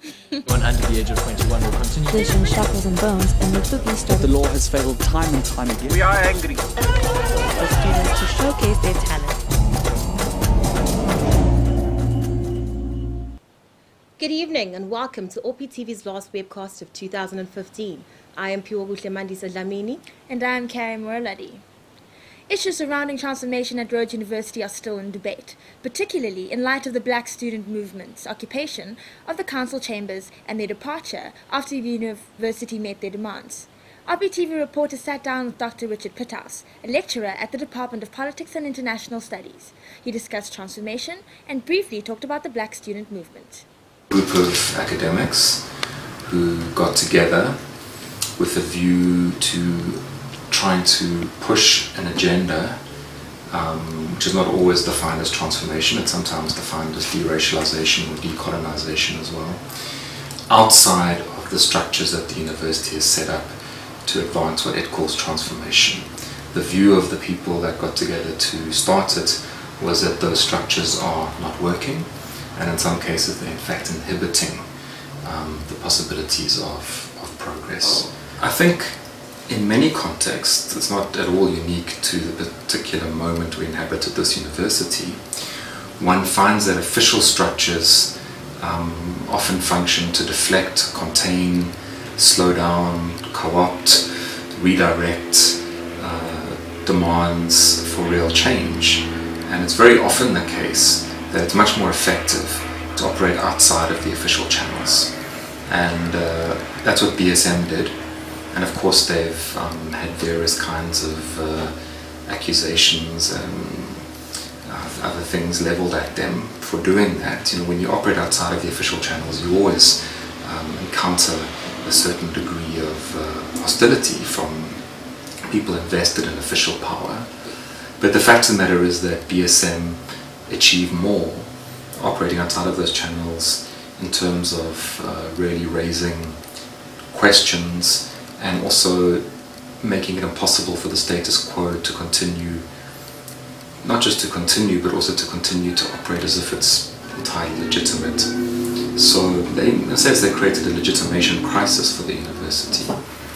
One under the age of 21 will continue. Vision, shackles and bones, and the cookies started. The law has failed time and time again. We are angry. For students to showcase their talent. Good evening and welcome to OppiTV's last webcast of 2015. I am Pure Mandisa Dlamini. And I am Carrie Moraladi. Issues surrounding transformation at Rhodes University are still in debate, particularly in light of the Black student movement's occupation of the council chambers and their departure after the university met their demands. OppiTV reporter sat down with Dr. Richard Pitthouse, a lecturer at the Department of Politics and International Studies. He discussed transformation and briefly talked about the Black student movement. A group of academics who got together with a view to trying to push an agenda which is not always defined as transformation, it's sometimes defined as deracialization or decolonization as well, outside of the structures that the university has set up to advance what it calls transformation. The view of the people that got together to start it was that those structures are not working, and in some cases they're in fact inhibiting the possibilities of progress. I think in many contexts, it's not at all unique to the particular moment we inhabited this university. One finds that official structures often function to deflect, contain, slow down, co-opt, redirect demands for real change. And it's very often the case that it's much more effective to operate outside of the official channels. And that's what BSM did. And of course they've had various kinds of accusations and other things leveled at them for doing that. You know, when you operate outside of the official channels, you always encounter a certain degree of hostility from people invested in official power. But the fact of the matter is that BSM achieved more operating outside of those channels in terms of really raising questions and also making it impossible for the status quo to continue, not just to continue, but also to continue to operate as if it's entirely legitimate. So they, in a sense, they created a legitimation crisis for the university.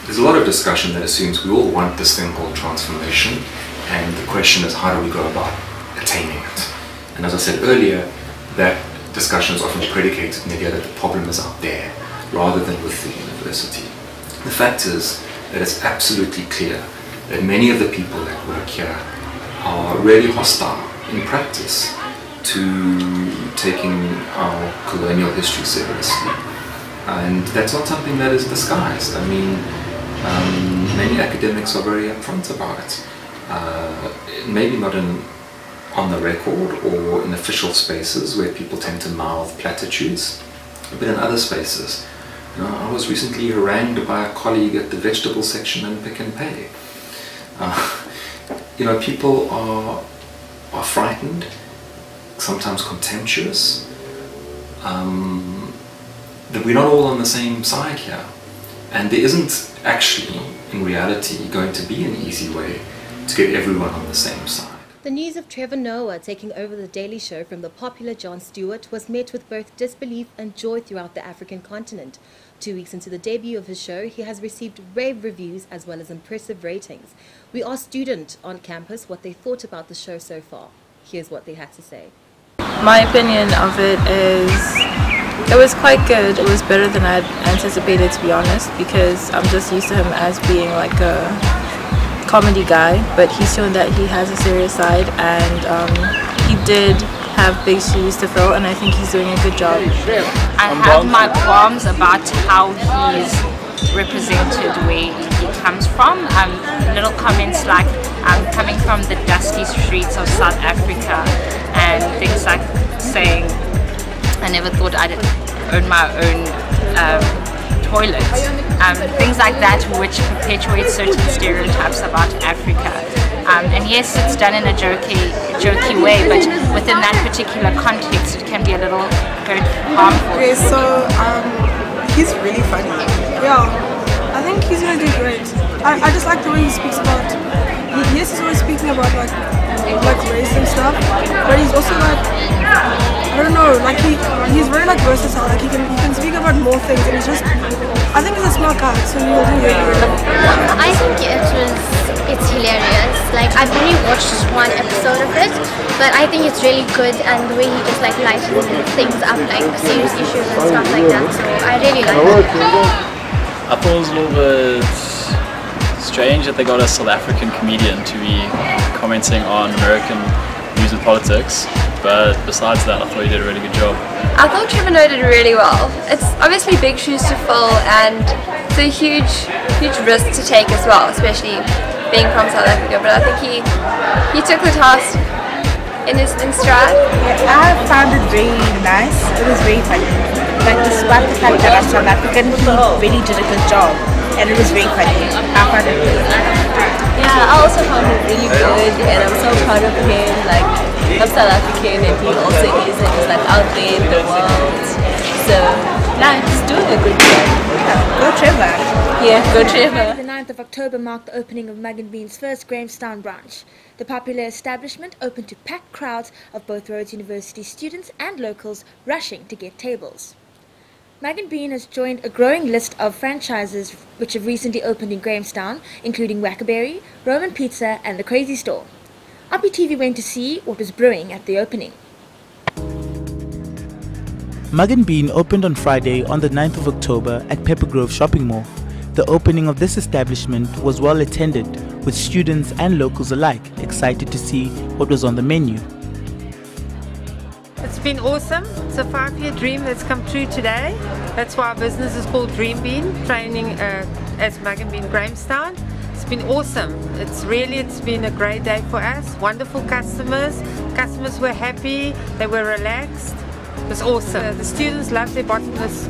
There's a lot of discussion that assumes we all want this thing called transformation, and the question is how do we go about attaining it? And as I said earlier, that discussion is often predicated in the idea that the problem is out there rather than with the university. The fact is that it's absolutely clear that many of the people that work here are really hostile in practice to taking our colonial history seriously. And that's not something that is disguised. I mean, many academics are very upfront about it. Maybe not on the record or in official spaces where people tend to mouth platitudes, but in other spaces. You know, I was recently harangued by a colleague at the vegetable section in Pick n Pay. You know, people are frightened, sometimes contemptuous, that we're not all on the same side here. And there isn't actually, in reality, going to be an easy way to get everyone on the same side. The news of Trevor Noah taking over The Daily Show from the popular Jon Stewart was met with both disbelief and joy throughout the African continent. 2 weeks into the debut of his show, he has received rave reviews as well as impressive ratings. We asked students on campus what they thought about the show so far. Here's what they had to say. My opinion of it is it was quite good. It was better than I'd anticipated, to be honest, because I'm just used to him as being like a comedy guy, but he's shown that he has a serious side, and he did have big shoes to fill, and I think he's doing a good job. I have my qualms about how he's represented where he comes from. Little comments like coming from the dusty streets of South Africa, and things like saying I never thought I'd own my own toilet. Things like that, which perpetuate certain stereotypes about Africa. And yes, it's done in a jokey way, but within that particular context, it can be a little harmful. Okay, so he's really funny. Yeah, I think he's gonna do great. I just like the way he speaks about. Yes, he's always speaking about like race and stuff, but he's also like, I don't know, like he's very like versatile. Like he can speak about about more things, and I think he's a smart guy, so he'll do really well. I think it's hilarious. Like, I've only watched one episode of it, but I think it's really good, and the way he just like lightens things up, like serious issues and stuff like that. So I really like it. I thought it was a little bit strange that they got a South African comedian to be commenting on American news and politics, but besides that I thought he did a really good job. I thought Trevor Noah did really well. It's obviously big shoes to fill, and it's a huge risk to take as well, especially being from South Africa, but I think he took the task in stride. I found it very nice. It was very funny. Like, despite the fact that I'm South African, he really did a good job, and it was very funny. I found it good. Yeah, I also found it really good, and I'm so proud of him. Like, I'm South African, and he also is, and he's like out there in the world. So, yeah, he's doing a good job. Go Trevor. Yeah, go Trevor. The 9th of October marked the opening of Mug and Bean's first Grahamstown branch. The popular establishment opened to packed crowds of both Rhodes University students and locals rushing to get tables. Mug and Bean has joined a growing list of franchises which have recently opened in Grahamstown, including Wackerberry, Roman Pizza and The Crazy Store. OppiTV went to see what was brewing at the opening. Mug and Bean opened on Friday on the 9th of October at Pepper Grove Shopping Mall. The opening of this establishment was well attended, with students and locals alike excited to see what was on the menu. It's been awesome. It's a 5-year dream that's come true today. That's why our business is called Dream Bean, training as Mug and Bean Grahamstown. It's been awesome. It's been a great day for us. Wonderful customers. Customers were happy. They were relaxed. It was awesome. The students love their bottomless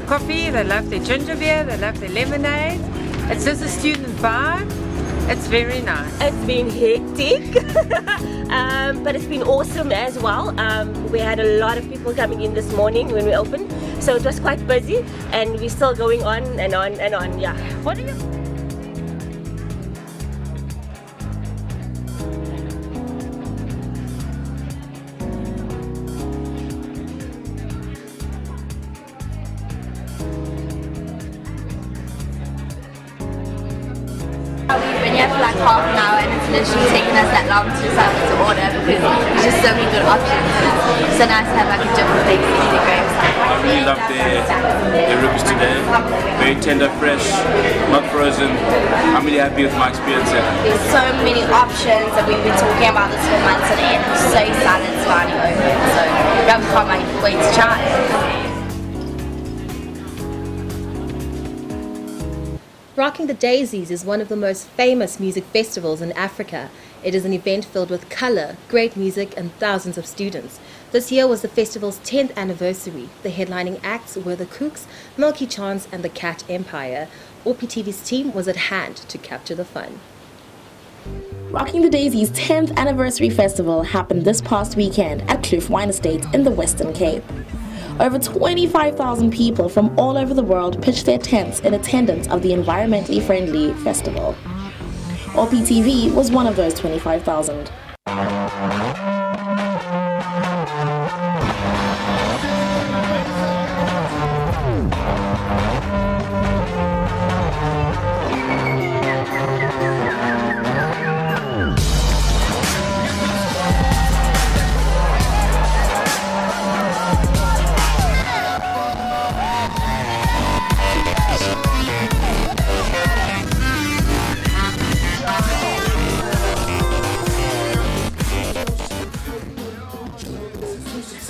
coffee. They love their ginger beer. They love their lemonade. It's just a student vibe. It's very nice. It's been hectic, but it's been awesome as well. We had a lot of people coming in this morning when we opened, so it was quite busy, and we're still going on and on and on. Yeah. What are you? We've been here for like half an hour, and it's literally taken us that long to decide what to order because there's just so many good options, and it's so nice to have like a different thing to eat at Grahamstown. I really love their ribs today. Very tender, fresh, not frozen. I'm really happy with my experience here. There's so many options, and we've been talking about this for months on end. I'm so excited it's finally open, so I can't wait to try it. Rocking the Daisies is one of the most famous music festivals in Africa. It is an event filled with colour, great music and thousands of students. This year was the festival's 10th anniversary. The headlining acts were the Kooks, Milky Chance and the Cat Empire. OppiTV's team was at hand to capture the fun. Rocking the Daisies' 10th anniversary festival happened this past weekend at Kloof Wine Estate in the Western Cape. Over 25,000 people from all over the world pitched their tents in attendance of the environmentally friendly festival. OppiTV was one of those 25,000.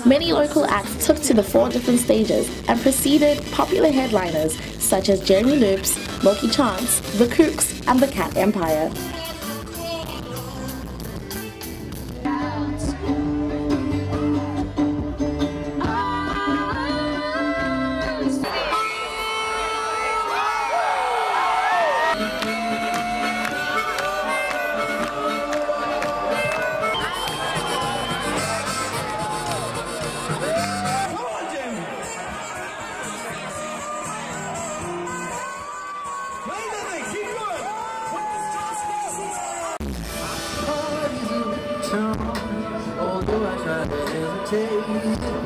Many local acts took to the 4 different stages and preceded popular headliners such as Jeremy Loops, Milky Chance, the Kooks and the Cat Empire. Although I try to hesitate,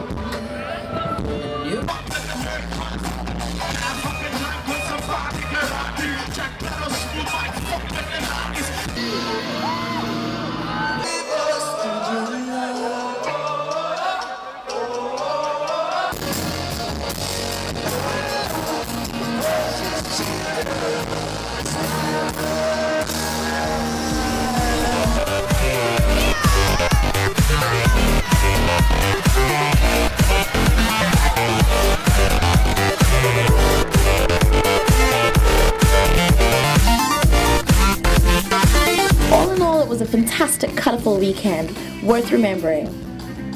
weekend worth remembering.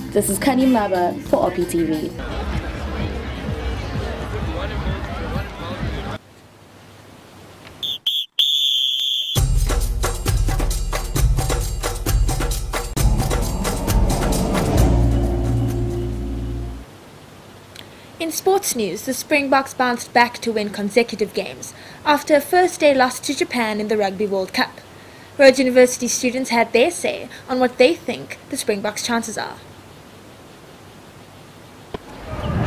This is Kanim Laba for OppiTV. In sports news, the Springboks bounced back to win consecutive games after a first-day loss to Japan in the Rugby World Cup. Rhodes University students had their say on what they think the Springboks' chances are.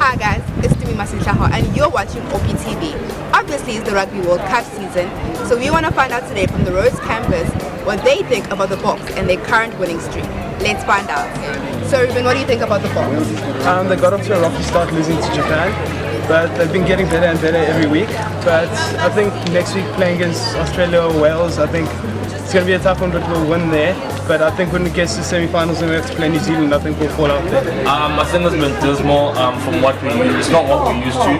Hi guys, it's Tumi Masinhlaho and you're watching OppiTV. Obviously it's the Rugby World Cup season, so we want to find out today from the Rhodes campus what they think about the Boks and their current winning streak. Let's find out. So Ruben, what do you think about the Boks? They got off to a rocky start losing to Japan, but they've been getting better and better every week. But I think next week playing against Australia or Wales, I think it's going to be a tough one, but we'll win there. But I think when it gets to semi-finals and we have to play New Zealand, I think we'll fall out there. I think there's more from what we use. It's not what we're used to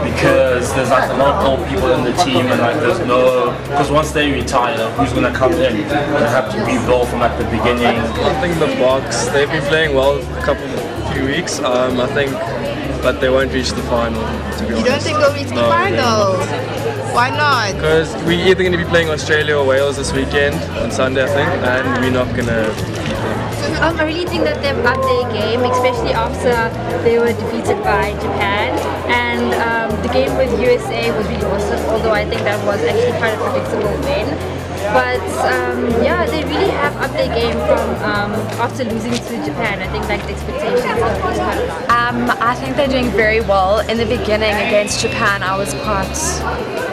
because there's like a lot of old people in the team and like there's no, because once they retire, who's going to come in? They have to rebuild from at the beginning. I think the Boks, they've been playing well a few weeks, I think, but they won't reach the final. You don't think they'll reach the final? Why not? Because we're either going to be playing Australia or Wales this weekend on Sunday, I think, and we're not going to beat them. I really think that they've upped their game, especially after they were defeated by Japan. And the game with USA was really awesome, although I think that was actually quite a predictable win. But yeah, they really have upped their game from after losing to Japan. I think like the expectations increased quite a lot. I think they're doing very well. In the beginning against Japan, I was quite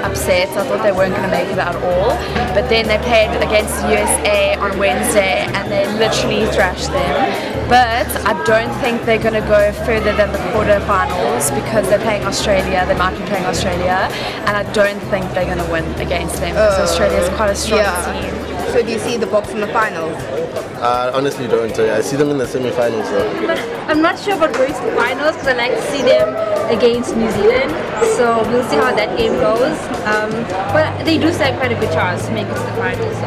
upset. I thought they weren't going to make it at all. But then they played against the USA on Wednesday and they literally thrashed them. But I don't think they're going to go further than the quarterfinals because they're playing Australia. They might be playing Australia, and I don't think they're going to win against them because Australia is quite a strong team. So do you see the Boks in the finals? I honestly don't. I see them in the semi-finals though. But I'm not sure about going to the finals because I like to see them against New Zealand. So we'll see how that game goes. But they do stand quite a good chance to make it to the finals. So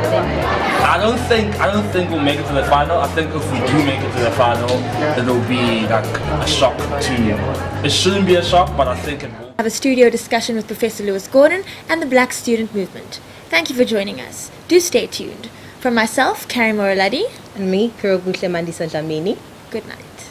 I don't think we'll make it to the final. I think if we do make it to the final, it'll be like a shock to. It shouldn't be a shock, but I think it will. Have a studio discussion with Professor Lewis Gordon and the Black Student Movement. Thank you for joining us. Do stay tuned. From myself, Karen Moraladi, and me, Pirogutle Mandisa Dlamini. Good night.